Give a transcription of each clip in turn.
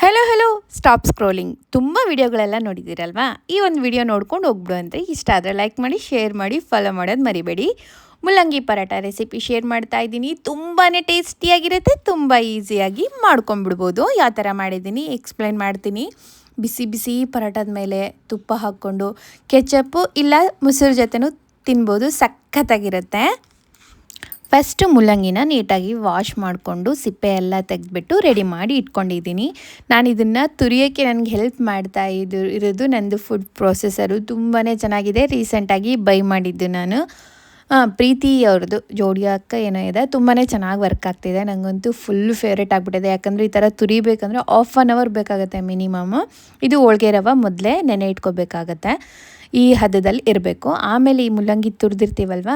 Hello stop scrolling. ತುಂಬ ವಿಡಿಯೋಗಳೆಲ್ಲ ನೋಡಿದ್ದೀರಲ್ವಾ? ಈ ಒಂದು ವಿಡಿಯೋ ನೋಡ್ಕೊಂಡು ಹೋಗ್ಬಿಡು ಅಂದರೆ ಇಷ್ಟ ಆದರೆ ಲೈಕ್ ಮಾಡಿ, ಶೇರ್ ಮಾಡಿ, ಫಾಲೋ ಮಾಡೋದು ಮರಿಬೇಡಿ. ಮುಲ್ಲಂಗಿ ಪರಾಟ ರೆಸಿಪಿ ಶೇರ್ ಮಾಡ್ತಾ ಇದ್ದೀನಿ. ತುಂಬಾ ಟೇಸ್ಟಿಯಾಗಿರುತ್ತೆ, ತುಂಬ ಈಸಿಯಾಗಿ ಮಾಡ್ಕೊಂಬಿಡ್ಬೋದು. ಯಾವ ಥರ ಮಾಡಿದ್ದೀನಿ ಎಕ್ಸ್ಪ್ಲೈನ್ ಮಾಡ್ತೀನಿ. ಬಿಸಿ ಬಿಸಿ ಪರಾಟದ ಮೇಲೆ ತುಪ್ಪ ಹಾಕ್ಕೊಂಡು ಕೆಚಪ್ಪು ಇಲ್ಲ ಮೊಸರು ಜೊತೆನೂ ತಿನ್ಬೋದು, ಸಖತ್ತಾಗಿರುತ್ತೆ. ಫಸ್ಟು ಮುಲ್ಲಂಗಿನ ನೀಟಾಗಿ ವಾಶ್ ಮಾಡಿಕೊಂಡು ಸಿಪ್ಪೆ ಎಲ್ಲ ತೆಗೆದ್ಬಿಟ್ಟು ರೆಡಿ ಮಾಡಿ ಇಟ್ಕೊಂಡಿದ್ದೀನಿ. ನಾನು ಇದನ್ನು ತುರಿಯೋಕ್ಕೆ ನನಗೆ ಹೆಲ್ಪ್ ಮಾಡ್ತಾ ಇರೋದು ನಂದು ಫುಡ್ ಪ್ರೊಸೆಸರು. ತುಂಬಾ ಚೆನ್ನಾಗಿದೆ. ರೀಸೆಂಟಾಗಿ ಬೈ ಮಾಡಿದ್ದು ನಾನು. ಪ್ರೀತಿ ಅವ್ರದ್ದು ಜೋಡಿ ಅಕ್ಕ ಏನೋ ಇದೆ, ತುಂಬಾ ಚೆನ್ನಾಗಿ ವರ್ಕ್ ಆಗ್ತಿದೆ. ನನಗಂತೂ ಫುಲ್ ಫೇವ್ರೇಟ್ ಆಗಿಬಿಟ್ಟಿದೆ. ಯಾಕಂದರೆ ಈ ಥರ ತುರಿಬೇಕಂದ್ರೆ 1/2 hour ಬೇಕಾಗುತ್ತೆ ಮಿನಿಮಮ್. ಇದು ಹೋಳ್ಗೆ ರವೆ ಮೊದಲೇ ನೆನೆ ಇಟ್ಕೋಬೇಕಾಗತ್ತೆ. ಈ ಹದದಲ್ಲಿ ಇರಬೇಕು. ಆಮೇಲೆ ಈ ಮುಲ್ಲಂಗಿ ತುರಿದಿರ್ತೀವಲ್ವ,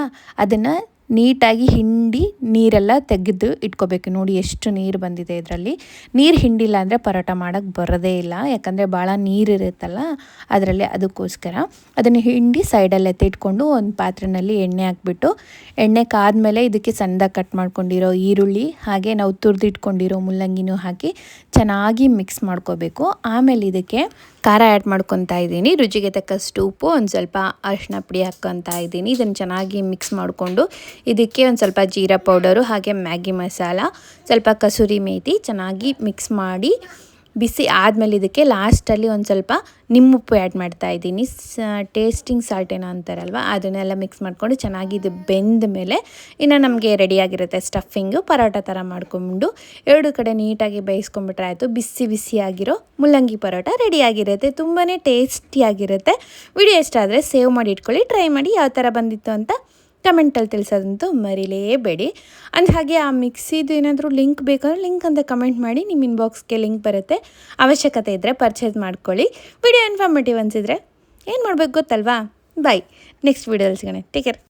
ಅದನ್ನು ನೀಟಾಗಿ ಹಿಂಡಿ ನೀರೆಲ್ಲ ತೆಗೆದು ಇಟ್ಕೋಬೇಕು. ನೋಡಿ ಎಷ್ಟು ನೀರು ಬಂದಿದೆ ಇದರಲ್ಲಿ. ನೀರು ಹಿಂಡಿಲ್ಲ ಅಂದರೆ ಪರೋಟ ಮಾಡೋಕ್ಕೆ ಬರೋದೇ ಇಲ್ಲ, ಯಾಕಂದರೆ ಭಾಳ ನೀರಿರುತ್ತಲ್ಲ ಅದರಲ್ಲಿ. ಅದಕ್ಕೋಸ್ಕರ ಅದನ್ನು ಹಿಂಡಿ ಸೈಡಲ್ಲಿ ಎತ್ತಿಟ್ಕೊಂಡು ಒಂದು ಪಾತ್ರೆಯಲ್ಲಿ ಎಣ್ಣೆ ಹಾಕ್ಬಿಟ್ಟು, ಎಣ್ಣೆ ಕಾದ್ಮೇಲೆ ಇದಕ್ಕೆ ಸಣ್ಣದಾಗಿ ಕಟ್ ಮಾಡ್ಕೊಂಡಿರೋ ಈರುಳ್ಳಿ ಹಾಗೆ ನಾವು ತುರಿದಿಟ್ಕೊಂಡಿರೋ ಮುಲ್ಲಂಗಿನೂ ಹಾಕಿ ಚೆನ್ನಾಗಿ ಮಿಕ್ಸ್ ಮಾಡ್ಕೋಬೇಕು. ಆಮೇಲೆ ಇದಕ್ಕೆ ಖಾರ ಆ್ಯಡ್ ಮಾಡ್ಕೊತಾ ಇದ್ದೀನಿ. ರುಚಿಗೆ ತಕ್ಕಷ್ಟು ಉಪ್ಪು, ಒಂದು ಸ್ವಲ್ಪ ಅರಿಶಿನ ಪುಡಿ ಹಾಕ್ಕೊತಾ ಇದ್ದೀನಿ. ಇದನ್ನು ಚೆನ್ನಾಗಿ ಮಿಕ್ಸ್ ಮಾಡಿಕೊಂಡು ಇದಕ್ಕೆ ಒಂದು ಸ್ವಲ್ಪ ಜೀರಾ ಪೌಡರು ಹಾಗೆ ಮ್ಯಾಗಿ ಮಸಾಲ, ಸ್ವಲ್ಪ ಕಸೂರಿ ಮೇಥಿ ಚೆನ್ನಾಗಿ ಮಿಕ್ಸ್ ಮಾಡಿ ಬಿಸಿ ಆದಮೇಲೆ ಇದಕ್ಕೆ ಲಾಸ್ಟಲ್ಲಿ ಒಂದು ಸ್ವಲ್ಪ ನಿಮ್ಮುಪ್ಪು ಆ್ಯಡ್ ಮಾಡ್ತಾ ಇದ್ದೀನಿ. ಟೇಸ್ಟಿಂಗ್ ಸಾಲ್ಟ್ ಏನೋ ಅಂತಾರಲ್ವ, ಅದನ್ನೆಲ್ಲ ಮಿಕ್ಸ್ ಮಾಡಿಕೊಂಡು ಚೆನ್ನಾಗಿ ಇದು ಬೆಂದ ಮೇಲೆ ಇನ್ನು ನಮಗೆ ರೆಡಿಯಾಗಿರುತ್ತೆ ಸ್ಟಫಿಂಗು. ಪರೋಟ ಥರ ಮಾಡ್ಕೊಂಡು ಎರಡು ಕಡೆ ನೀಟಾಗಿ ಬೇಯಿಸ್ಕೊಂಬಿಟ್ರೆ ಆಯಿತು. ಬಿಸಿ ಬಿಸಿಯಾಗಿರೋ ಮುಲ್ಲಂಗಿ ಪರೋಟ ರೆಡಿಯಾಗಿರುತ್ತೆ. ತುಂಬಾ ಟೇಸ್ಟಿಯಾಗಿರುತ್ತೆ. ವಿಡಿಯೋ ಇಷ್ಟ ಆದರೆ ಸೇವ್ ಮಾಡಿ ಇಟ್ಕೊಳ್ಳಿ. ಟ್ರೈ ಮಾಡಿ ಯಾವ ಥರ ಬಂದಿತ್ತು ಅಂತ ಕಮೆಂಟಲ್ಲಿ ತಿಳಿಸೋದಂತೂ ಮರಿಲೇಬೇಡಿ. ಅಂದ ಹಾಗೆ ಆ ಮಿಕ್ಸಿದು ಏನಾದರೂ ಲಿಂಕ್ ಬೇಕಂದ್ರೆ ಲಿಂಕ್ ಅಂತ ಕಮೆಂಟ್ ಮಾಡಿ, ನಿಮ್ಮ ಇನ್ಬಾಕ್ಸ್ಗೆ ಲಿಂಕ್ ಬರುತ್ತೆ. ಅವಶ್ಯಕತೆ ಇದ್ದರೆ ಪರ್ಚೇಸ್ ಮಾಡ್ಕೊಳ್ಳಿ. ವಿಡಿಯೋ ಇನ್ಫಾರ್ಮೇಟಿವ್ ಅನಿಸಿದರೆ ಏನು ಮಾಡಬೇಕು ಗೊತ್ತಲ್ವಾ? ಬಾಯ್. ನೆಕ್ಸ್ಟ್ ವಿಡಿಯೋದಲ್ಲಿ ಸಿಗೋಣ. Take care.